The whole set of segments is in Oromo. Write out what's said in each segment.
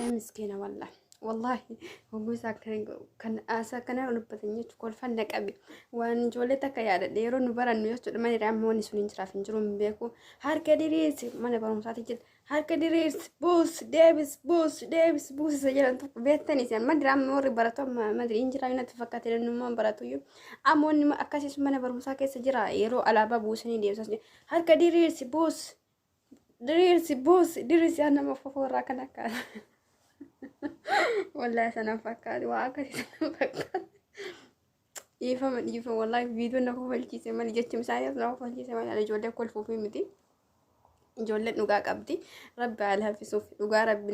مسكينة والله هو ساكن كان ساكن ونبتني تقول فنك أبي وان جولتك يا ديرو نبرا نيوست ما يرام هوني سنين شراف نجرم بيكو هار كديريس ما نبرا مساتي جد هار كديريس بوس سجل أنت بيت تاني سان ما درام مور براتو ما دري إنجرا ينا تفكرت إنه ما براتو يو أمون ما أكاسيس ما نبرا مساكي سجرا يرو على باب بوسني ديوس هار كديريس دريس أنا ما فورا كان والله سنفكر وأكثر سنفكر يفهم والله فيديو نكو فلكي سمال جت مسايا نكو فلكي سمال على جولة كل فوفي متي جولة نوجا قبدي رب على في صوف نوجا رب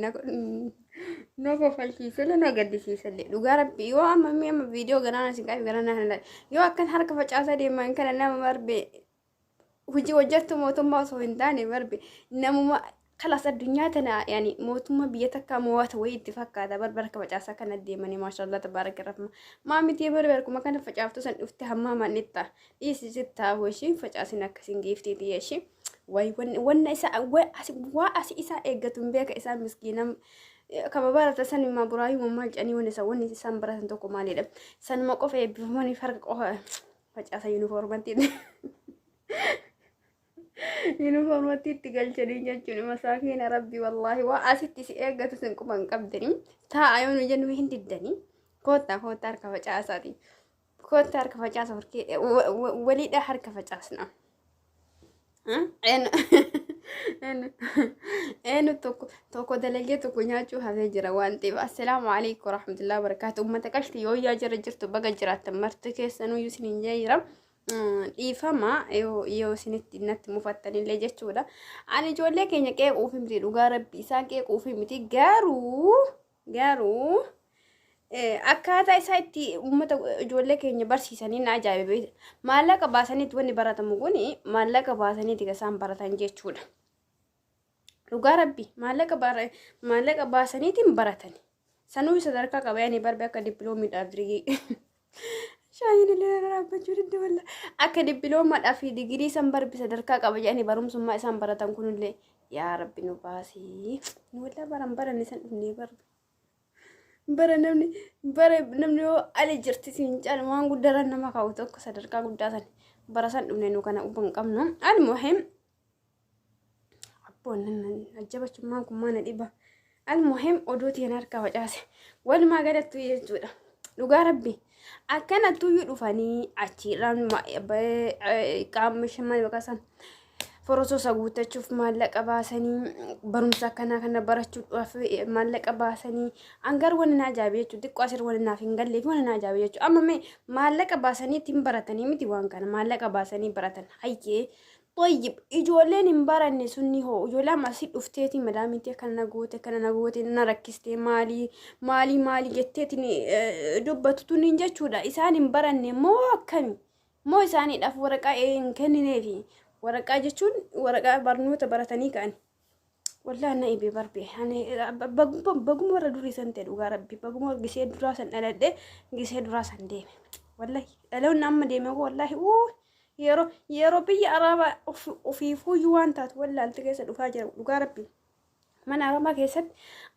نكو فلكي سلا نقدر شيء سلا نوجا رب يو أما فيديو قرانا سكاي قرانا هلا يو أكن حركة فجأة دي ما يمكن أنا مربي وجدت موتهم ما صوين تاني مربي إنما خلاص الدنيا تنا يعني موتما بيتك موات ويد فكا هذا بربرك بجاسا كان الديماني ما شاء الله تبارك الرحمن ما متي بربرك ما كان فجافتو سن افتهم ما نتا يس جتا وشي فجاسنا كسين جيفتي ديشي واي ون اسا وا اسا ايغتون بك اسا مسكينم كما بارت سن ما براي وما جاني ونسا وني سن براتن تو كمالي دم سن ما قفه بفماني فرق قه فجاسا يونيفورمتي يونيفورماتي تقال شرينيا جوني مساكين ربي والله واسيتي سيئة تسنكم من قبدني تا ايون جنوي هندي الدني كوتا ركفة جاساتي كوتا ركفة جاسا فركي وليدا حركة جاسنا انا توكو دلجي توكو نياچو هذا جرا وانتي السلام عليكم ورحمة الله وبركاته امتك اشتي يو يا جرجرتو بقى جرات مرتك سنو يوسنين جايرا إيفما يو سنتي نت مفتني اللي جتشودا أنا جولة كينيا كيف أوفي متي لغة ربي سان كيف أوفي متي جارو أكادا سايتي أمتا جولة كينيا برسيساني ناجاي بيت مالك باساني تواني براتا مغوني مالك باساني تيغسان براتان جتشودا لغة ربي مالك باساني تيم براتاني سنوي صدركا قبياني بربكا دبلومي دادري شاين اللي رابط جورد ولا أكيد بلوم ما في ديجري سامبر بصدرك كابجاني بروم سما سامبر تنكون اللي يا ربي نباسي ولا برامبر نسان نيبر برنمني على جرتي سنجان ما قدرنا ما كاوتك صدرك قداسن برسان دمنو كان أبن كمنو المهم أبون نجبت ما كمان الإبا المهم أدوتي نارك وجاسي والما قدرت يجودا لغة ربي أكنا تويو دفاني أتيران ما كام شمال بكاسان فرصو سقوطة تشوف مالك أباسني برمسا كنا برشوا مالك أباسني أنقر ولا نجابيه تدك قاسر ولا نافين قال لي ولا نجابيه أما مالك أباسني تيم براتني متي وان كان مالك أباسني براتن هيك طيب إجولين مبارني سني هو إجولا ما سيد أفتيتي مدامي تي كنا نقوتي نركستي مالي جتتني دبتو نينجا شودا إساني مبارني مو إساني داف ورقا إن كنني في ورقا جتشون ورقا برنوتا براتني كان والله أنا إبي بربي يعني بقوم ورا دوري سنتين وقاربي بقوم ورا جسيد دراسن أنا ده جسيد دراسن ديم والله لو نام ديم والله يا ربي أرابا وفي فوجوان تات ولا التجسد وفاجر وقاربي من أرما كيسد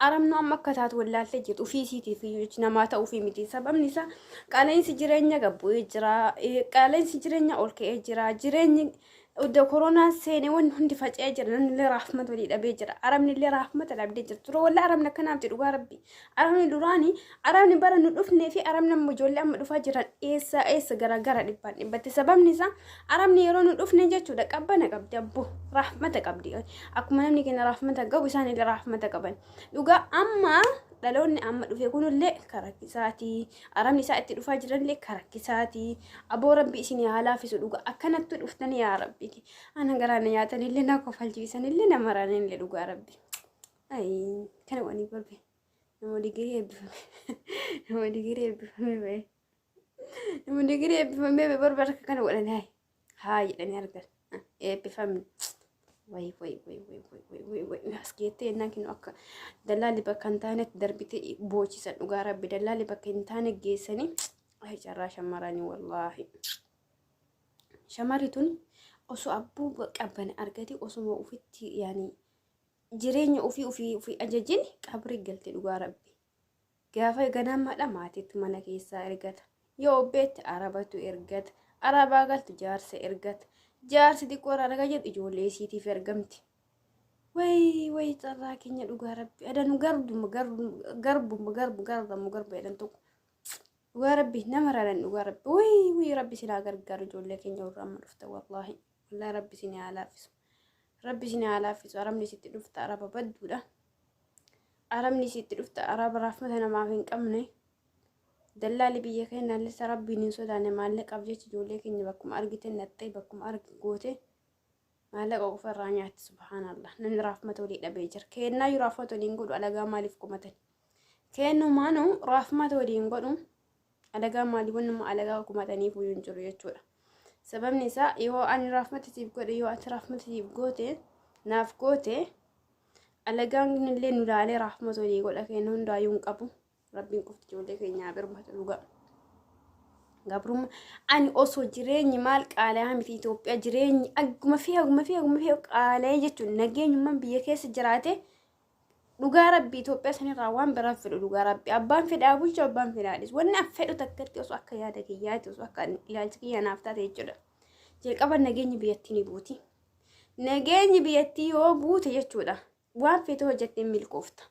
أرمنا مكة ولا تجد وفي سيتي في جنامات أو في ميتي سبب نسا قالين سجرينيا قبو يجرا قالين سجرينيا أولك يجرا جرينيا وده كورونا سنة وين هندي فجأة يجرا اللي رحمة وليد أبي يجرا أرمني اللي رحمة العبد يجرا ترى ولا أرمنا كنام تلقى ربي أرمني دوراني أرمني برا ندفني في أرمنا مجول أم دفاجرا إيسا جرا دبان بس سبب نسا أرمني يرون ندفني جت وده كبنا كبدي أبو رحمة كبدي أكو منامني كنا رحمة كبو ساني اللي رحمة كبن لقى أما دلوني أما يكونوا لي كركساتي أرمني ساعتي دفاجرا لي كركساتي أبو ربي سيني على في سلوك أكنت تدفتني يا ربي أنا قراني يا تاني اللي ناكو فالجيسان اللي نمراني اللي لقى ربي أي كانوا واني بربي نمودي قريب بفهمي بربرك كانوا ولا هاي لاني أرجع إيه بفهمني وي اسكيتي انك نوك دلالي بكنتانت دربتي بوچي سن uga rabbi دلالي بكنتانه geesani ay jarra shamarani wallahi shamaritun oso abbu qaban argati oso mo ufitti yani jireenya ofii ajajin qabri galti dhugaa rabbi. Gaafa ganamaadha maatiitti mana keessaa ergata. Yoo obbeetti arabatu ergata. Arabaa galtu jaarsa ergata. Jaarsi xiqqoo raga jedhu ijoollee isiitiif ergamti. Way carraa keenya dhugaa rabbi. Adanu garbu jedhan tokko. Dhugaa rabbi nama raadhan dhugaa rabbi. Way rabbi sinaa gargaaru ijoollee keenya warra amma dhufta wallaahi. Wallaahi rabbi sinii haa laaffisu. Rabbi sinii haa laaffisu. Arabni sitti dhufta araba badduudha. Arabni sitti dhufta araba raafmata namaaf hin qabne. Dallaalli biyya keenyaallee rabbiin hin sodaanne maallaqa jecha ijoollee keenya bakkuma argite nattee bakkuma argi goote maallaqa qofarraa nyaatti subhaanallah. Namni raafmata walii dhabee jira. Kennaa yoo raafmata waliin godhu alagaa maaliif qomatan? Kennumaanuu raafmata waliin godhu alagaa maalii wannuma alagaa kumataniif hin jiru jechuudha. Sababni isaa yoo ani raafmata siif godhe yoo ati raafmata siif goote naaf goote alagaan illee nu laalee raafmata walii godha kennu hundaayyuu hin qabu. Rabbiin qofti ijoollee keenyaa birmata dhugaa. Gabrummaa ani osoo jireenyi maal qaala'aa miti Itoophiyaa jireenyi agguma fi qaala'ee jechuun nageenyummaan biyya keessa jiraate dhugaa rabbi Itoophiyaa sanirraa waan biraan fedhu dhugaa rabbi abbaan fedhaa bulcha abbaan fedhaadhis wanni an fedhu takkatti osoo akka yaada kiyyaati osoo akka ilaalcha kiyyaa naaf taate jechuudha. Jalqaba nageenyi biyyattii ni buuti. Nageenyi biyyattii yoo buute jechuudha waan fedhe hojjettee milkoofta.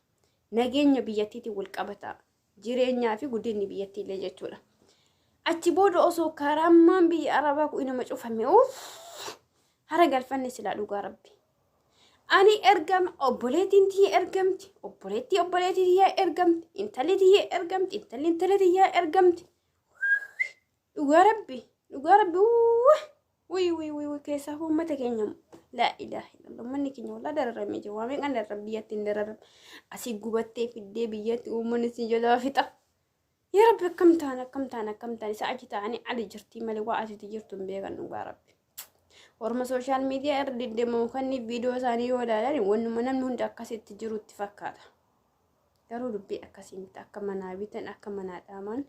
Nageenya biyyattiitiin wal qabata. Jireenyaa fi guddinni biyyattii illee jechuudha. Achi booda osoo karammaan biyya arabaa kun inuma cufame hara galfanne silaa dhugaa rabbi. Ani ergama obboleettiin tiyya ergamti. Obboleettii tiyya ergamti. Intalli tiyya ergamti. Intalli tiyya ergamti. Dhugaa rabbi. Wuy keessaa uummata keenya laa ilaaha illallah manni keenya wallaa dararamee jira. Waameen kan dararame biyyatti hin dararame. Asii gubattee fiddee biyyatti uummanni si jalaa fixa. Yaa rabbi akkam ta'an isa achi ta'anii ali jirtii malee waa asitti jirtu hin beekan dhugaa rabbi. Orma sooshaal miidiyaa irra deddeemamu kan viidiyoo isaanii yoo ilaalan wannuma namni hundi akkasitti jirutti fakkaata. Garuu dubbii akkasii miti akka manaa bitan akka manaa dhaaman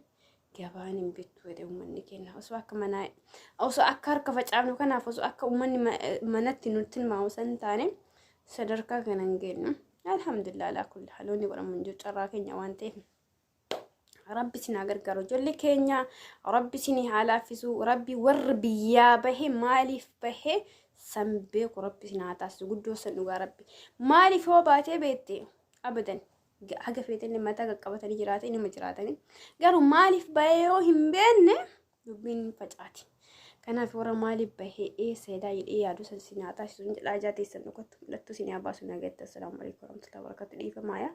gabaan hin bittu jedhe uummanni keenya. Osoo akka harka facaafnu kanaaf osoo akka uummanni manatti nutti maamusan taane sadarkaa kana hin geenyu. Alhamdulillah alaa kulli haloonni godhamu hin jiru carraa keenya waan ta'eef. Rabbi sinaa gargaaru ijoollee keenya rabbi sinii haa laaffisu rabbi warri biyyaa bahe maaliif bahe san beeku rabbi sinaa taasisu guddoo san dhugaa rabbi maaliif yoo baatee beette abadan haga feetanne mataa qaqqabatanii jiraatan inuma jiraatanii garuu maaliif bahee yoo hin beekne dubbiin facaati. Kanaaf warra maaliif bahee seedaa jedhee yaadu san sinaa taasisu jedhaa jaateessan dhukattu mul'attu sinaa baasu nagaatti. Assalaamu alaikum warahmatullahi wabarakatuh. Dhiifamaaya.